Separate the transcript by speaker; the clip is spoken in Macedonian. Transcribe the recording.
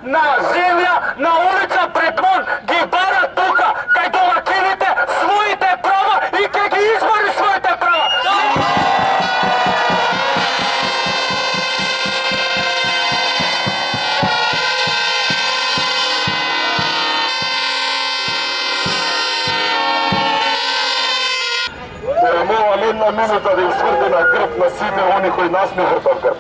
Speaker 1: на земја, на улица Претмон ги бара тука, кај домакините своите права и кај ги избори своите права. Мовам една минута да им сврди на грб на сите они кои насмеват од грб.